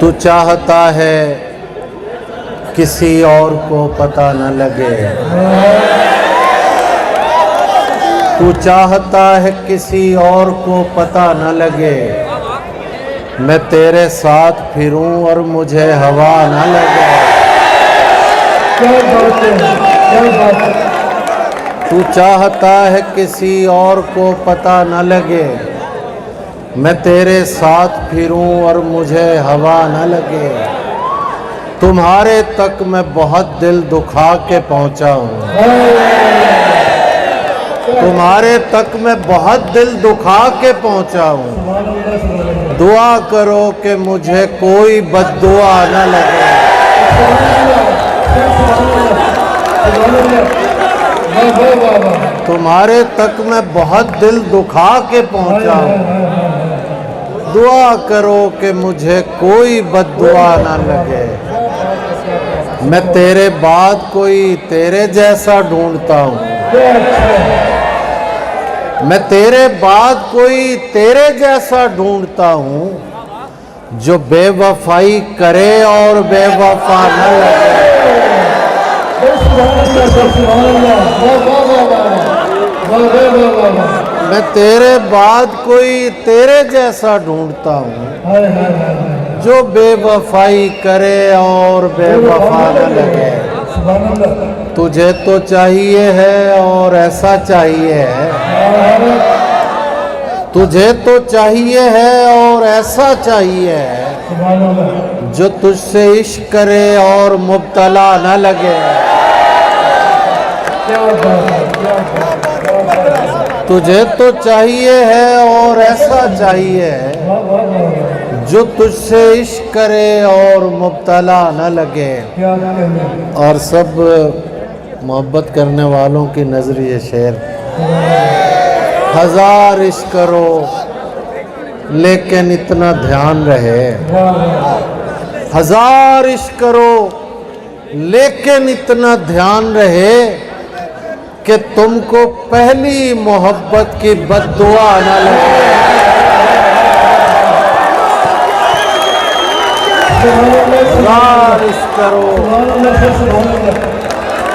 تو چاہتا ہے کسی اور کو پتہ نہ لگے، تو چاہتا ہے کسی اور کو پتہ نہ لگے، میں تیرے ساتھ پھروں اور مجھے ہوا نہ لگے۔ تو چاہتا ہے کسی اور کو پتہ نہ لگے، میں تیرے ساتھ پھروں اور مجھے ہوا نہ لگے۔ تمہارے تک میں بہت دل دکھا کے پہنچا ہوں، تمہارے تک میں بہت دل دکھا کے پہنچا ہوں، دعا کرو کہ مجھے کوئی بد دعا نہ لگے۔ تمہارے تک میں بہت دل دکھا کے پہنچا ہوں، دعا کرو کہ مجھے کوئی بد دعا نہ لگے۔ میں تیرے بعد کوئی تیرے جیسا ڈھونڈتا ہوں، میں تیرے بعد کوئی تیرے جیسا ڈھونڈتا ہوں، جو بے وفائی کرے اور بے وفا نہ لگے۔ میں تیرے بعد کوئی تیرے جیسا ڈھونڈتا ہوں، جو بے وفائی کرے اور بے وفا نہ لگے۔ تجھے تو چاہیے ہے اور ایسا چاہیے ہے، تجھے تو چاہیے ہے اور ایسا چاہیے ہے، جو تجھ سے عشق کرے اور مبتلا نہ لگے۔ تجھے تو چاہیے ہے اور ایسا چاہیے ہے، جو تجھ سے عشق کرے اور مبتلا نہ لگے۔ اور سب محبت کرنے والوں کی نظر یہ شعر: ہزار عشق کرو لیکن اتنا دھیان رہے، ہزار عشق کرو لیکن اتنا دھیان رہے کہ تم کو پہلی محبت کی بد دعا نہ لگے۔ ہزار عشق کرو،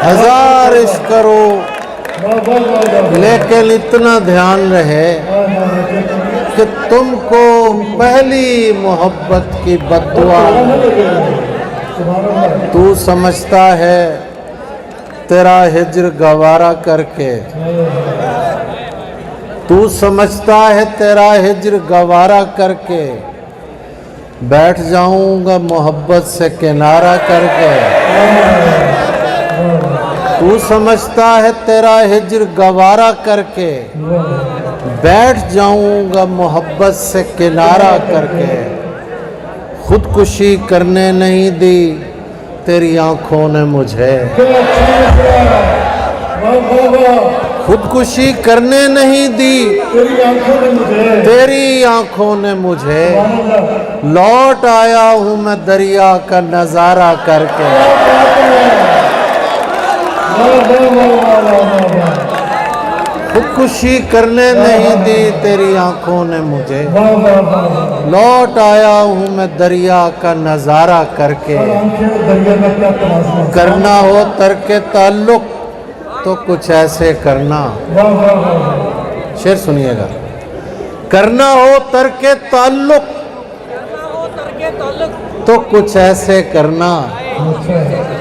ہزار عشق کرو لیکن اتنا دھیان رہے کہ تم کو پہلی محبت کی بد دعا نہ لگے۔ تو سمجھتا ہے تیرا ہجر گوارا کر کے، تو سمجھتا ہے تیرا ہجر گوارا کر کے بیٹھ جاؤں گا محبت سے کنارہ کر کے۔ تو سمجھتا ہے تیرا ہجر گوارا کر کے بیٹھ جاؤں گا محبت سے کنارہ کر کے۔ خودکشی کرنے نہیں دی تیری آنکھوں نے مجھے، خودکشی کرنے نہیں دی تیری آنکھوں نے مجھے، لوٹ آیا ہوں میں دریا کا نظارہ کر کے۔ خودکشی کرنے نہیں دی تیری آنکھوں نے مجھے، لوٹ آیا ہوں میں دریا کا نظارہ کر کے۔ کرنا ہو ترک تعلق تو کچھ ایسے کرنا، شعر سنیے گا۔ کرنا ہو ترک تعلق تو کچھ ایسے کرنا،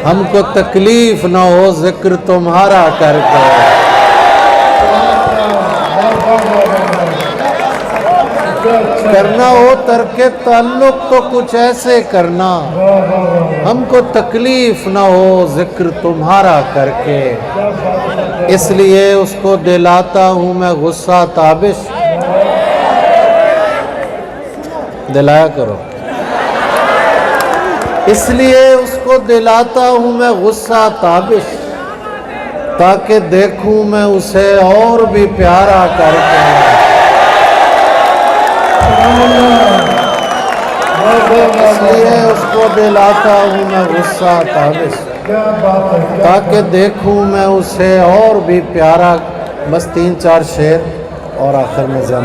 ہم کو تکلیف نہ ہو ذکر تمہارا کر کے۔ کرنا ہو ترک تعلق تو کچھ ایسے کرنا، ہم کو تکلیف نہ ہو ذکر تمہارا کر کے۔ اس لیے اس کو دلاتا ہوں میں غصہ تابش، دلایا کرو۔ اس لیے اس کو دلاتا ہوں میں غصہ تابش، تاکہ دیکھوں میں اسے اور بھی پیارا کر کے۔ اس لیے اس کو دلاتا ہوں میں غصہ تابش، تاکہ دیکھوں میں اسے اور بھی پیارا۔ بس 3-4 شعر اور آخر میں ضم۔